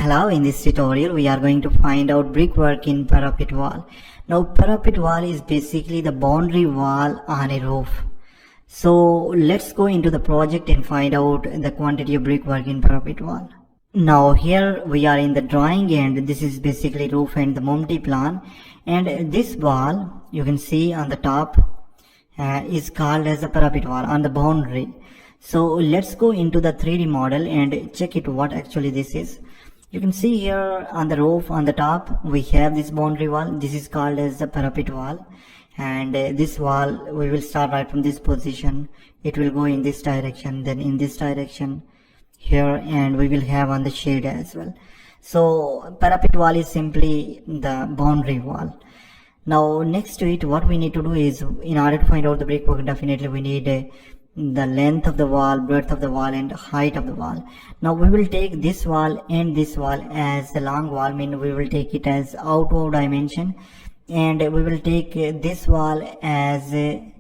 Hello, in this tutorial we are going to find out brickwork in parapet wall. Now parapet wall is basically the boundary wall on a roof. So let's go into the project and find out the quantity of brickwork in parapet wall. Now here we are in the drawing and this is basically roof and the Mumti plan, and this wall you can see on the top is called as the parapet wall on the boundary. So let's go into the 3D model and check it what actually this is. You can see here on the roof on the top we have this boundary wall. This is called as the parapet wall, and this wall we will start right from this position. It will go in this direction, then in this direction here, and we will have on the shade as well. So parapet wall is simply the boundary wall. Now next to it, what we need to do is, in order to find out the brickwork, definitely we need the length of the wall, breadth of the wall, and height of the wall. Now we will take this wall and this wall as the long wall, mean we will take it as outward dimension, and we will take this wall as a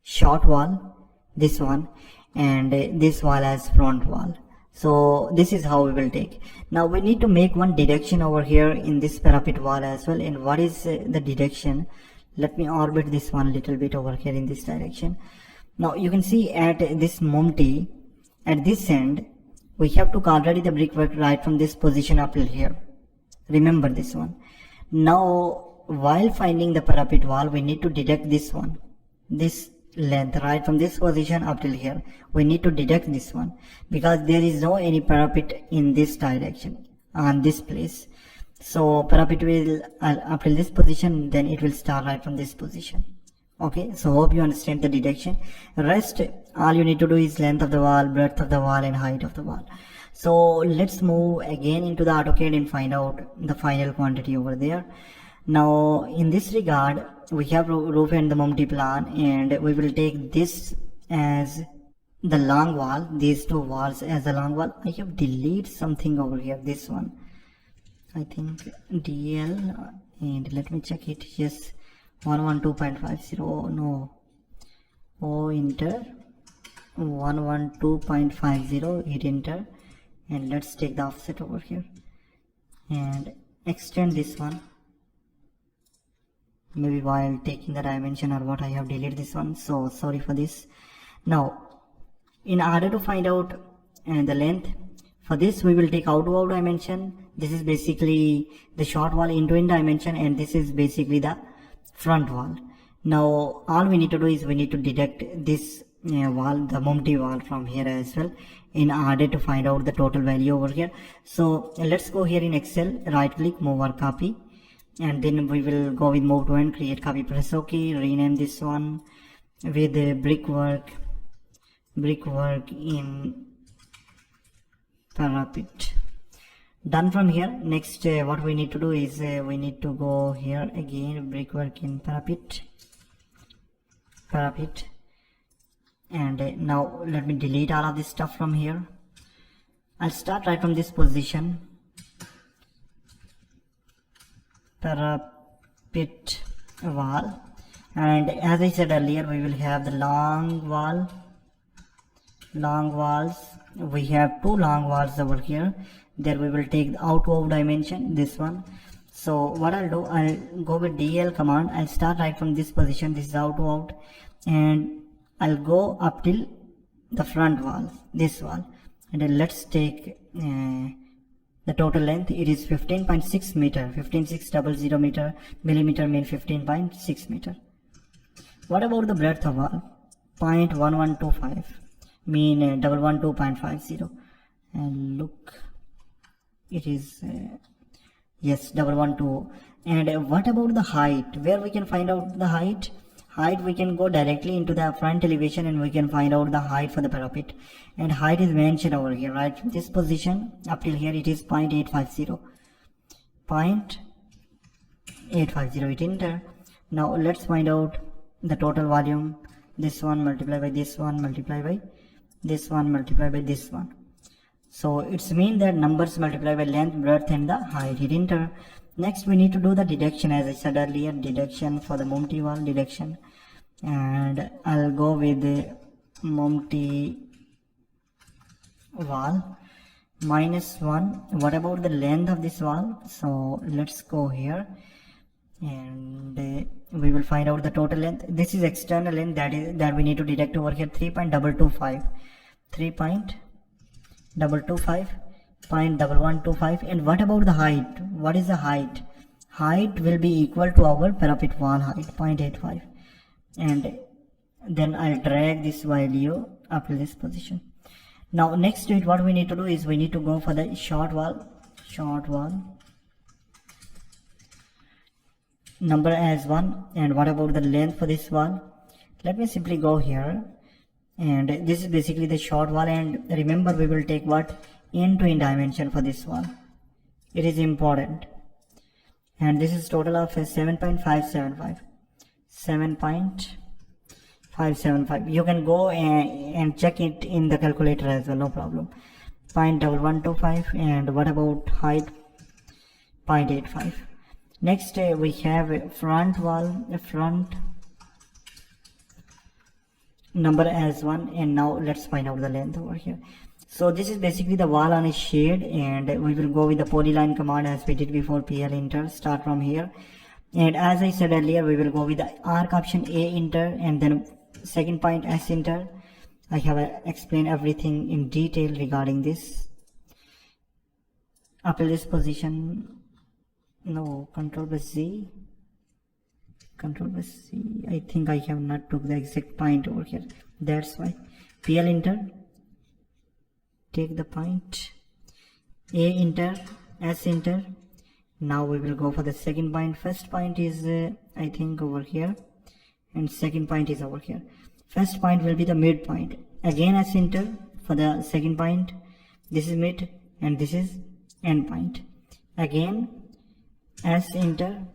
short wall, this one, and this wall as front wall. So this is how we will take. Now we need to make one deduction over here in this parapet wall as well. And what is the deduction? Let me orbit this one a little bit over here in this direction. Now you can see at this Mumti, at this end, we have to already the brickwork right from this position up till here. Remember this one. Now while finding the parapet wall, we need to deduct this one, this length right from this position up till here. We need to deduct this one because there is no any parapet in this direction on this place. So parapet will up till this position, then it will start right from this position. Okay, so hope you understand the deduction. Rest all you need to do is length of the wall, breadth of the wall, and height of the wall. So let's move again into the AutoCAD and find out the final quantity over there. Now in this regard, we have roof and the Mumti plan, and we will take this as the long wall, these two walls as the long wall. I have deleted something over here, this one, I think DL, and let me check it. Yes, 112.50, no, O enter 112.50, hit enter, and let's take the offset over here and extend this one. Maybe while taking the dimension or what, I have deleted this one, so sorry for this. Now in order to find out the length, for this we will take outward dimension. This is basically the short wall into in dimension, and this is basically the front wall. Now all we need to do is we need to deduct this wall, the Mumti wall, from here as well, in order to find out the total value over here. So let's go here in Excel, right click, move or copy, and then we will go with move to and create copy, press OK, rename this one with brickwork in parapet. Done from here. Next what we need to do is we need to go here again, brickwork in parapet, and now let me delete all of this stuff from here. I'll start right from this position, parapet wall, and as I said earlier, we will have the long walls. We have two long walls over here. There we will take the outward dimension, this one. So what I'll do, I'll go with DL command. I'll start right from this position, this is outward, and I'll go up till the front wall, this wall, and then let's take the total length. It is 15.6 meter, 15600 meter, millimeter mean 15.6 meter. What about the breadth of wall? 0.1125 mean 112.50, and look, it is yes, 112. And what about the height? Where we can find out the height? We can go directly into the front elevation and we can find out the height for the parapet, and height is mentioned over here, right from this position up till here. It is 0.850, hit enter. Now let's find out the total volume. This one multiply by this one, multiply by this one, multiply by this one. So it's mean that numbers multiply by length, breadth, and the height. Hit enter. Next we need to do the deduction, as I said earlier, deduction for the Mumti wall, deduction, and I'll go with the Mumti wall, minus 1. What about the length of this wall? So let's go here and we will find out the total length. This is external length, that we need to deduct over here. 3.225, 3.225.1125. and what about the height? What is the height? Height will be equal to our parapet wall height, 0.85, and then I'll drag this value up to this position. Now next to it, what we need to do is we need to go for the short wall number as 1. And what about the length for this wall? Let me simply go here, and this is basically the short wall, and remember we will take what? End to end dimension for this wall. It is important. And this is total of 7.575. 7.575. You can go and check it in the calculator as well, no problem. 0.1125. and what about height? 0.85. Next we have a front wall, front number as 1, and now let's find out the length over here. So this is basically the wall on a shade, and we will go with the polyline command as we did before. PL enter, start from here, and as I said earlier, we will go with the arc option A enter, and then second point S enter. I have explained everything in detail regarding this. Up to this position, no, control plus Z, I think I have not took the exact point over here, that's why. PL enter, take the point, A enter, S enter. Now we will go for the second point. First point is I think over here, and second point is over here. First point will be the midpoint. Again S enter for the second point. This is mid and this is end point. Again S enter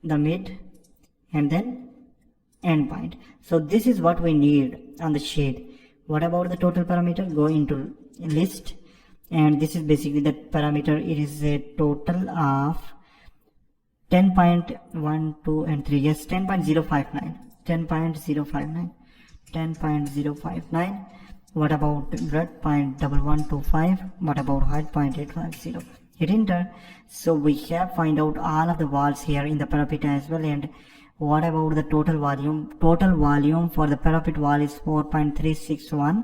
the mid and then end point. So this is what we need on the shade. What about the total parameter? Go into list, and this is basically the parameter. It is a total of 10.1, 2 and 3. Yes, 10.059. What about breadth? 0.1125. What about height? 0.850. Hit enter. So we have find out all of the walls here in the parapet as well. And what about the total volume? Total volume for the parapet wall is 4.361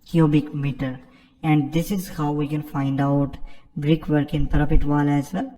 cubic meter. And this is how we can find out brickwork in parapet wall as well.